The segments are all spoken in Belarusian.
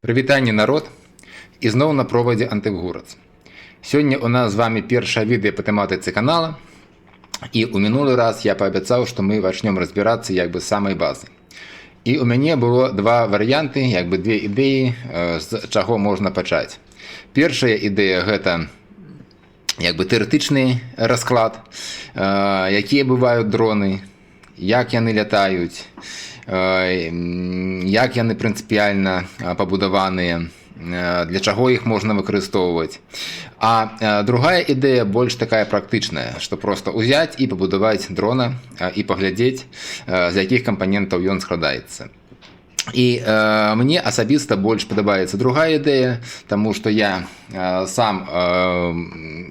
Прывітанне, народ, і зноў на провадзе Антыгурац. Сёння ў нас з вами першае відэа па тэматыцы канала, і ў мінулы раз я паабяцаў, што мы пачнём разбірацца з самай базы. І ў мяне было два варыянты, две ідэі, з чаго можна пачаць. Першая ідэя гэта тэарэтычны расклад, якія бываюць дроны, як яны лятаюць, як яны прынцыпіяльна пабудаваныя, для чаго іх можна выкарыстоўваць. А другая ідэя больш такая практычная, што проста ўзяць і пабудаваць дрона і паглядзець, з якіх кампанентаў ён складаецца. І мне асабіста больш падабаецца другая ідэя, таму што я сам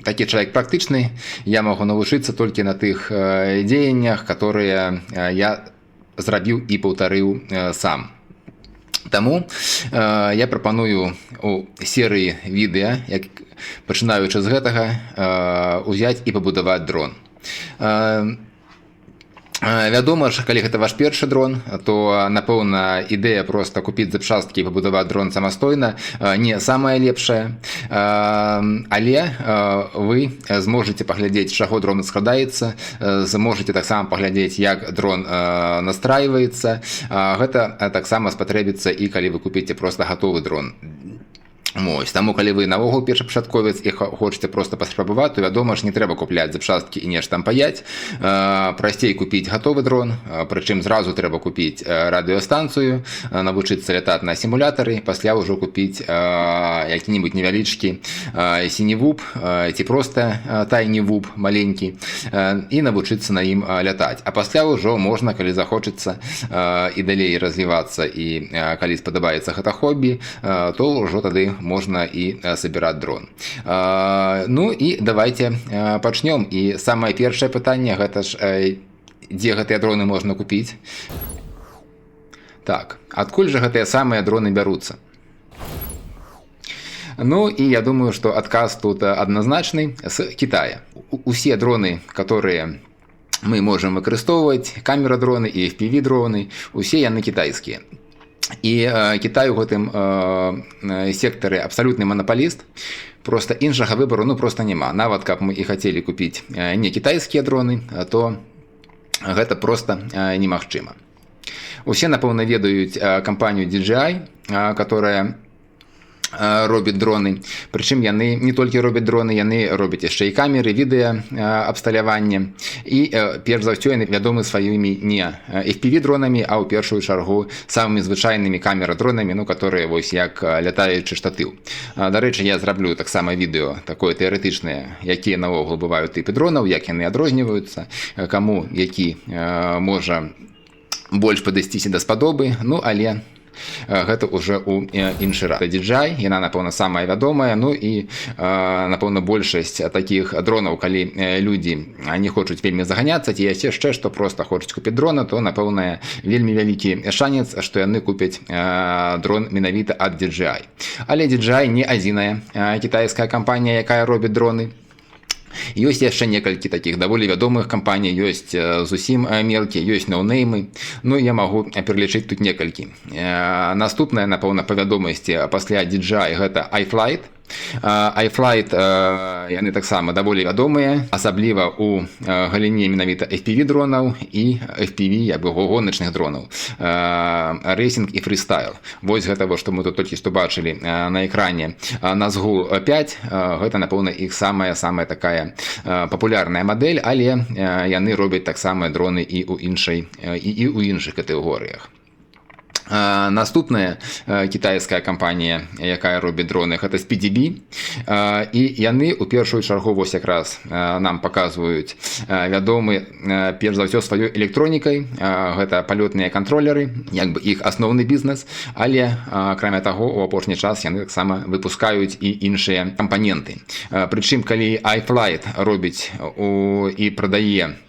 такі чалавек практычны, я магу навучыцца толькі на тых дзеяннях, которые я зрабіў і паўтарыў сам. Таму я прапаную у серыі відэа, пачынаючы з гэтага, узяць і пабудаваць дрон. Вядома ж, калі гэта ваш першы дрон, то, напэўна, ідэя проста купіць запчасткі і пабудаваць дрон самастойна не самая лепшая, але вы зможаце паглядзець, з чаго дрон складаецца, зможаце таксама паглядзець, як дрон настройваецца. Гэта таксама спатрэбіцца і калі вы купіце проста гатовы дрон. Таму, калі вы наогул першапачатковец і хочаце проста паспрабаваць, то, вядома ж, не трэба купляць запчасткі і нешта там паяць. Прасцей купіць гатовы дрон, прычым зразу трэба купіць радыёстанцыю, навучыцца лятаць на сімулятары, пасля ўжо купіць які-небудзь невялічкі сіневуп ці проста тайнівуп маленькі і навучыцца на ім лятаць. А пасля ўжо можна, калі захочацца і далей развівацца і калі спадабаецца гэта хобі, то ўжо тады можна і забіраць дрон. Ну і давайте пачнём. І самае першае пытанне, гэта ж, дзе гэтыя дроны можна купіць? Так, адкуль жа гэтыя самыя дроны бяруцца? Ну і я думаю, што адказ тут адназначны, з Китая. Усе дроны, которые мы можам выкарыстоўваць, камера-дроны і FPV-дроны, усе яны кітайскія. І Кітай у гэтым сектары абсалютны манапаліст, проста іншага выбару проста няма. Нават каб мы і хацелі купіць не кітайскія дроны, то гэта проста немагчыма. Усе, напэўна, ведаюць кампанію DJI, которая робіць дроны. Прычым яны не толькі робяць дроны, яны робяць яшчэ і камеры, відэа абсталяванне. І перш за ўсё яны вядомы сваімі не FPV-дронамі, а ў першую чаргу самымі звычайнымі камера-дронамі, которые вось як лятаючы штатыў. Дарэчы, я зраблю таксама відэо такое тэарэтычнае, якія наогул бываюць тыпы дронаў, як яны адрозніваюцца, каму які можа больш падысціся да спадобы, але гэта ўжо ў іншы раз. DJI, яна, напэўна, самая вядомая, і, напэўна, большасць такіх дронаў, калі людзі не хочуць вельмі заганяцца, ці яшчэ што проста хочуць купіць дрона, то, напэўна, вельмі вялікі шанец, што яны купяць дрон менавіта ад DJI. Але DJI не адзіная кітайская кампанія, якая робіць дроны. Ёсць яшчэ некалькі такіх даволі вядомых кампаній, ёсць зусім мелкія, ёсць ноунеймы. Я магу пералічыць тут некалькі. Наступная, напэўна, па вядомасці пасля DJI гэта iFlight. iFlight, яны таксама даволі вядомыя, асабліва ў галіне менавіта FPV-дронаў і FPV, гоначных дронаў. Рэйсінг і фрыстайл. Вось гэта, што мы тут толькі што бачылі на экране. Назгул 5, гэта, напэўна, іх самая такая папулярная мадэль, але яны робяць таксама дроны і ў іншых катэгорыях. Наступная кітайская кампанія, якая робіць дроны, гэта SpeedyBee. І яны ў першую чаргу вось якраз нам паказваюць вядомы перш за ўсё сваёй электронікай. Гэта палётныя кантролеры, іх асноўны бізнес, але акрамя таго у апошні час яны таксама выпускаюць і іншыя кампаненты. Прычым, калі iFlight робіць і прадае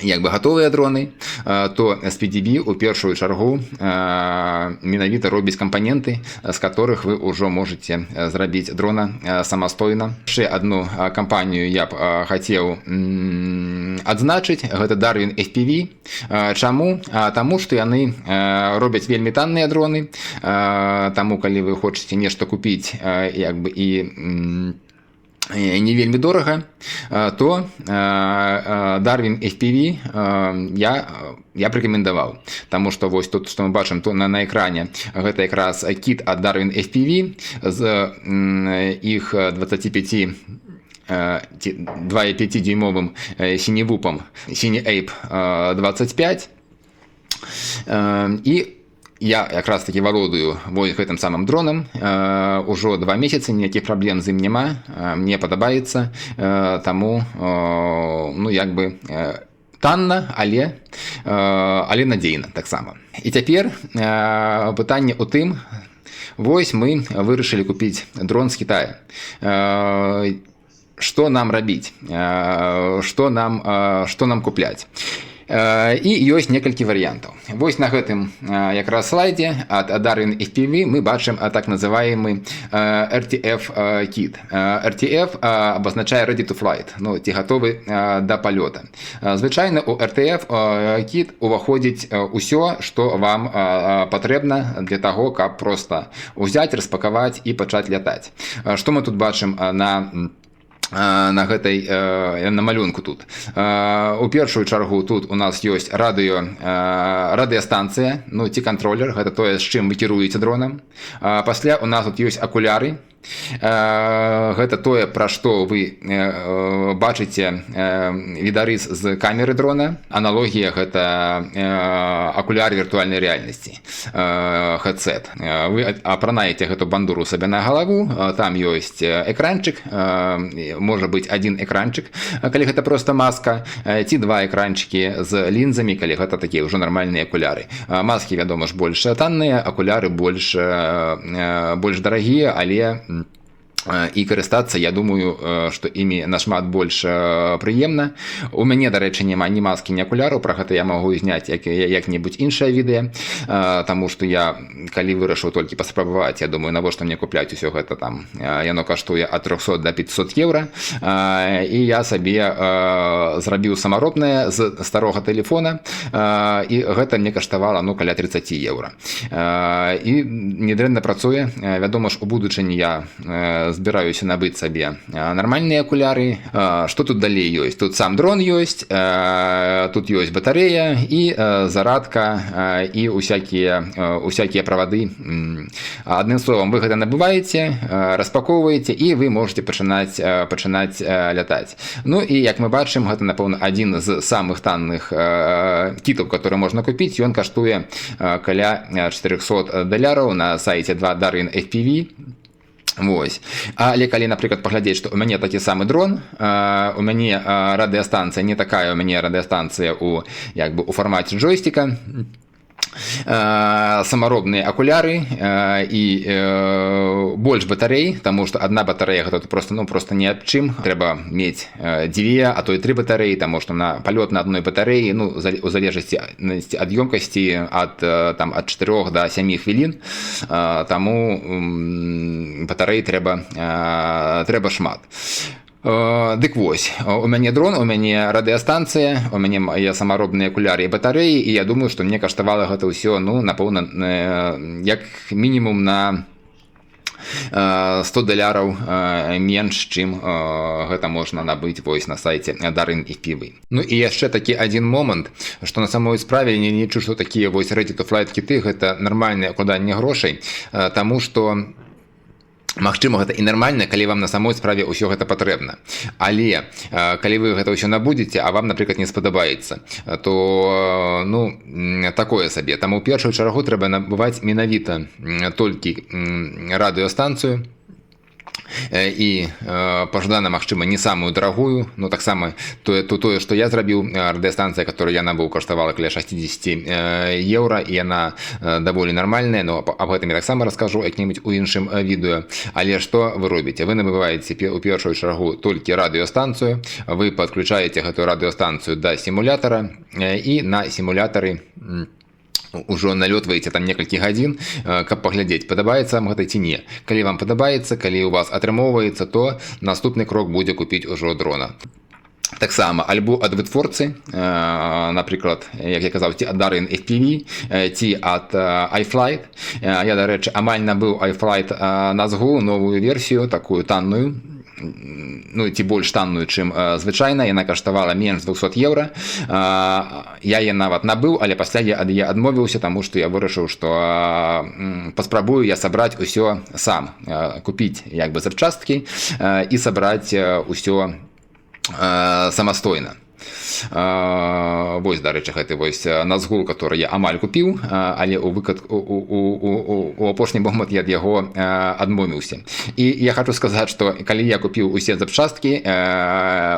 як бы гатовыя дроны, то SPDB у першую чаргу менавіта робіць кампаненты, з которых вы ўжо можете зрабіць дрона самастойна. Яшчэ одну кампанію я б хацеў адзначыць, гэта Darwin FPV. Чаму? Таму што яны робяць вельмі танныя дроны, таму калі вы хочаце нешта купіць як бы і не вельмі дорага, то Darwin FPV я б рэкамендаваў. Таму што вось тут, што мы бачым то на экране, гэта якраз кіт ад Darwin FPV з іх 2,5 дюймовым сіневупам Cineape 25. І я якраз таки валодаю вось гэтым самым дронам ужо 2 месяцы, ніякіх праблем з ім няма, мне падабаецца, таму ну як бы танна, але надзейна таксама. І цяпер пытанне ў тым, вось мы вырашылі купіць дрон з Китая. Што нам рабіць? Што нам купляць? І ёсць некалькі варыянтаў. Вось на гэтым якраз слайдзе ад Darwin FPV мы бачым так называемы RTF кит. RTF абазначае Ready to Flight, ну, ці гатовы да палёта. Звычайна у RTF кит уваходзіць усё, што вам патрэбна для таго, каб проста ўзяць, распакаваць і пачаць лятаць. Што мы тут бачым на гэтай на малюнку тут? У першую чаргу тут у нас ёсць радыёстанцыя, ну ці кантролер, гэта тое, з чым вы кіруеце дронам. Пасля у нас тут ёсць акуляры. Гэта тое, пра што вы бачыце відарыс з камеры дрона. Аналогія гэта акуляры віртуальнай рэальнасці, headset. Вы апранаеце гэту бандуру сабе на галаву, там ёсць экранчык, можа быць один экранчык, калі гэта проста маска, ці 2 экранчыкі з лінзамі, калі гэта такія ўжо нармальныя акуляры. Маскі, вядома ж, больш танныя, акуляры больш дарагія, але і карыстацца, я думаю, што імі нашмат больш прыемна. У мяне, дарэчы, няма ні маскі, ні акуляраў, пра гэта я магу зняць як-небудзь іншае відэа, таму што я, калі вырашыў толькі паспрабаваць, я думаю, навошта мне купляць усё гэта там, яно каштуе ад 300 до 500 еўра, і я сабе зрабіў самаробнае з старога тэлефона, і гэта мне каштавала, ну, каля 30 еўра. І недрэнна працуе. Вядома ж, у будучыні я збіраюся набыць сабе нармальныя акуляры. Што тут далей ёсць? Тут сам дрон ёсць, тут ёсць батарэя і зарадка і усякія правады. Адным словам, вы гэта набываеце, распакоўваеце, і вы можете пачынаць лятаць. Ну і як мы бачым, гэта, напэўна, адзін з самых танных кітаў, который можна купіць. Ён каштуе каля $400 на сайце Darwin FPV. Вось. Але калі, напрыклад, паглядзець, што ў мяне такі самы дрон, у мяне радыёстанцыя не такая, у мяне радыёстанцыя у фармаце джойстика, самаробныя акуляры і больш батарэй, таму што адна батарэя гэта просто не аб чым. Трэба мець 2, а то і 3 батарэі, таму што на палёт на адной батарэі, ну, у залежнасці ад ёмкасці ад 4 до 7 хвілін, таму батарэй трэба шмат. Дык вось, у мяне дрон, у мяне радыёстанцыя, у мяне мае самаробныя акуляры і батарэі, і я думаю, што мне каштавала гэта ўсё, ну, напэўна, як мінімум на $100 менш, чым гэта можна набыць вось на сайце Darwin FPV. Ну і яшчэ такі адзін момант, што на самой справе я не лічу, што такія вось Ready to Flight кіты гэта нармальнае укладанне грошай, таму што магчыма, гэта і нармальна, калі вам на самой справе ўсё гэта патрэбна. Але калі вы гэта ўсё набудзеце, а вам, напрыклад, не спадабаецца, то, ну, такое сабе. Таму ў першую чаргу трэба набываць менавіта толькі радыёстанцыю, і пажадана, магчыма, не самую дарагую, но таксама тое, што я зрабіў, радыёстанцыя, которую я набыў, каштавала каля 60 еўра, і яна даволі нармальная, но аб гэтым я таксама раскажу як-небудзь у іншым відэо. Але што вы робіце? Вы набываеце у першую чаргу толькі радыёстанцыю, вы падключаеце гэтую радыёстанцыю да сімулятара, і на сімулятары ўжо налётваеце там некалькі гадзін, каб паглядзець, падабаецца вам гэта ці не. Калі вам падабаецца, калі у вас атрымоўваецца, то наступны крок будзе купіць ужо дрона. Таксама альбо ад вытворцы, напрыклад, як я казаў, ці ад Darin FPV, ці ад iFlight. Я, дарэчы, амаль набыў iFlight Nazgul, новую версію, такую танную, ну, ці больш танную, чым звычайна. Яна каштавала менш 200 еўра. Я яе нават набыў, але пасля я ад яе адмовіўся, таму што я вырашыў, што паспрабую я сабраць усё сам, купіць як бы запчасткі і сабраць усё самастойна. Вось, дарэчы, гэты вось Nazgul, который я амаль купіў, але у апошні момант я ад яго адмовіўся. І я хочу сказаць, што калі я купіў усе запчасткі,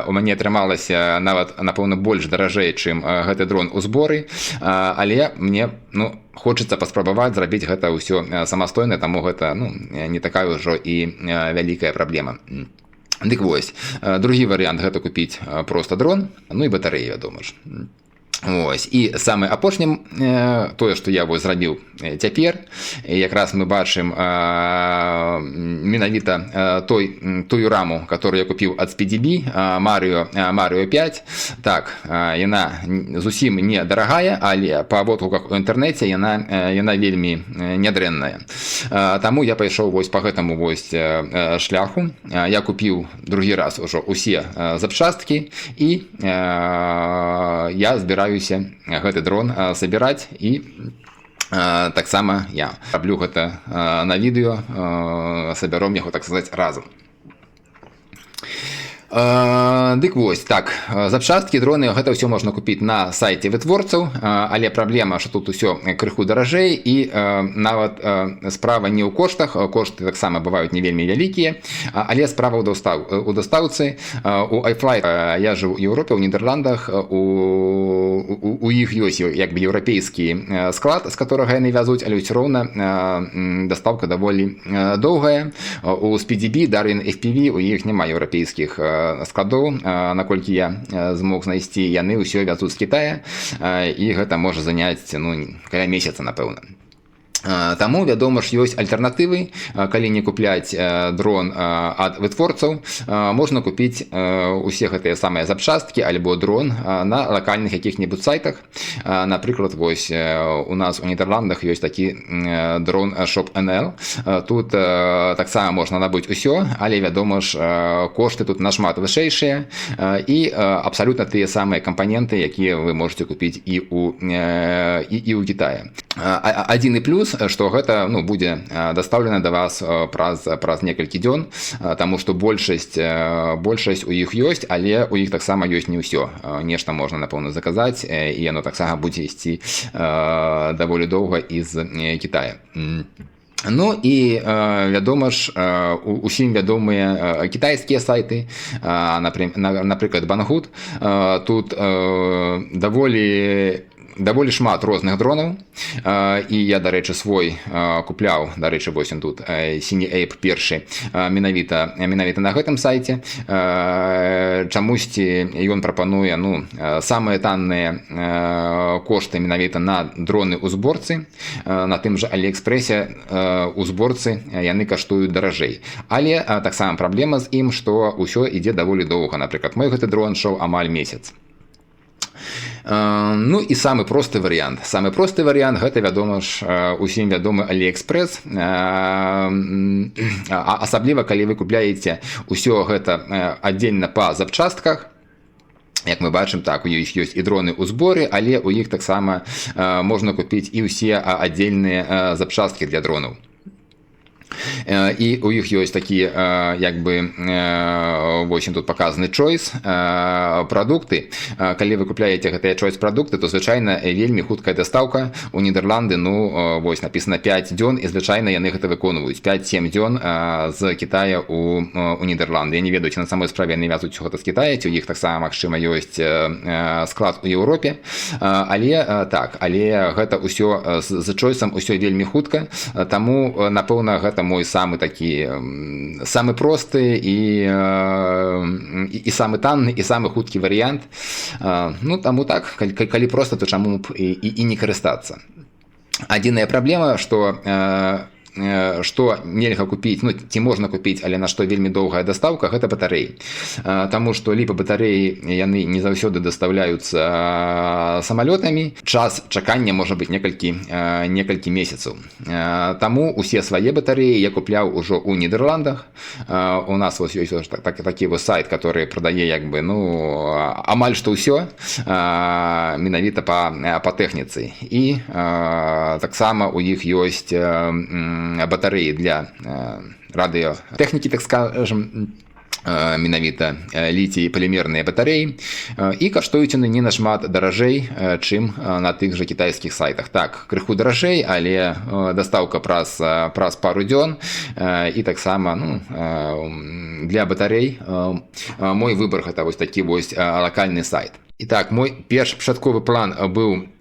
у мяне атрымалася нават, напэўна, больш даражэй, чым гэты дрон у зборы, але мне, ну, хочацца паспрабаваць зрабіць гэта ўсё самастойна, таму гэта, ну, не такая ўжо і вялікая праблема. Дык вось, другі варыянт гэта купіць проста дрон, ну і батарэі, вядома ж. Ось. І самы апошні, тое, што я вось зрабіў цяпер, якраз мы бачым менавіта тую раму, которую я купіў ад SpeedyBee, Mario 5. Так, яна зусім не дарагая, але па водгуках у інтэрнэце яна вельмі нядрэнная. Таму я пайшоў вось па гэтаму вось шляху. Я купіў другі раз ужо усе запчасткі, і я збіраю гэты дрон сабіраць, і таксама я раблю гэта на відэо, сабяром яго, так сказаць, разам. Дык вось, так, запчасткі, дроны, гэта ўсё можна купіць на сайце вытворцаў, але праблема, што тут усё крыху даражэй, і нават справа не ў коштах, кошты таксама бываюць не вельмі вялікія, але справа у дастаўцы. У iFlight я жыў у Еўропе, у Нідерландах, у іх ёсць як бы еўрапейскі склад, з которага яны вязуць, але ўсё роўна дастаўка даволі доўгая. У SpeedyBee, Darin FPV, у іх няма еўрапейскіх складоў, наколькі я змог знайсці, яны ўсё вязуць з Кітая, і гэта можа заняць, ну, каля месяца, напэўна. Таму, вядома ж, ёсць альтэрнатывы. Калі не купляць дрон ад вытворцаў, можна купіць усе гэтыя самыя запчасткі альбо дрон на лакальных якіх-небудзь сайтах. Напрыклад, вось у нас у Нідерландах ёсць такі дрон ShopNL. Тут таксама можна набыць усё, але, вядома ж, кошты тут нашмат вышэйшыя, і абсалютна тыя самыя кампаненты, якія вы можете купіць і ў Кітаі. Адзіны плюс, што гэта, ну, будзе дастаўлена да вас праз некалькі дзён, таму што большасць у іх ёсць, але у іх таксама ёсць не ўсё. Нешта можна, напэўна, заказаць, і яно таксама будзе ісці даволі доўга з Кітая. Ну і, вядома ж, усім вядомыя кітайскія сайты, напрыклад, Banggood. Тут даволі шмат розных дронаў, і я, дарэчы, свой купляў, дарэчы, вось он тут, Siny Ape першы, менавіта на гэтым сайце. Чамусьці ён прапануе, ну, самыя танныя кошты менавіта на дроны ў зборцы. На тым жа Аліэкспрэсе у зборцы яны каштуюць даражэй. Але таксама праблема з ім, што ўсё ідзе даволі доўга. Напрыклад, мой гэты дрон шоў амаль месяц. Ну і самы просты варыянт. Самы просты варыянт гэта, вядома ж, усім вядомы Аліэкспрэс. Асабліва, калі вы купляеце ўсё гэта аддзельна па запчастках. Як мы бачым, так, у іх ёсць і дроны ў зборы, але у іх таксама можна купіць і ўсе аддзельныя запчасткі для дронаў. І у іх ёсць такі як бы вось тут паказаны choice прадукты. Калі вы купляеце гэтыя choice прадукты, то звычайна вельмі хуткая дастаўка у Нідерланды, ну вось напісана 5 дзён, і звычайна яны гэта выконваюць 5-7 дзён з Кітая у Нідерланды. Я не ведаю, ці на самой справе яны вязуць гэта з Кітая, ці у іх таксама магчыма ёсць склад у Еўропе, але гэта ўсё з choice-ам усё вельмі хутка, таму напэўна гэта мой самы такі самы просты і самы танны і самы хуткі варыянт. Ну таму так, калі проста, то чаму б і не карыстацца. Адзіная праблема, што нельга купіць, ну ці можна купіць, але на што вельмі доўгая дастаўка, гэта батарэі. Таму што ліпа батарэі яны не заўсёды дастаўляюцца самалётамі. Час чакання можа быць некалькі месяцаў. Таму усе свае батарэі я купляў ужо ў Нідерландах. У нас вось ёсць такі вось сайт, который прадае як бы амаль што ўсё менавіта па тэхніцы. І таксама у іх ёсць батарэі для радыётэхнікі, так скажем, менавіта літій-палімерныя батарэі, і каштуюць яны не нашмат даражэй, чым на тых жа кітайскіх сайтах. Так, крыху даражэй, але дастаўка праз пару дзён, і таксама для батарэй мой выбар гэта вось такі вось лакальны сайт. І так, мой першы пачатковы план быў,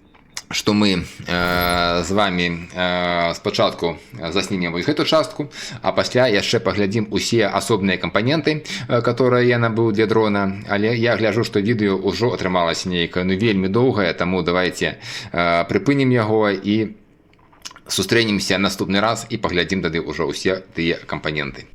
што мы з вами спачатку заснімем вось гэту частку, а пасля яшчэ паглядзім усе асобныя кампаненты, которые я набыў для дрона. Але я гляджу, што відэо ўжо атрымалася нейкае вельмі доўгае, таму давайте прыпынім яго і сустрэнемся наступны раз і паглядзім тады ўжо ўсе тыя кампаненты.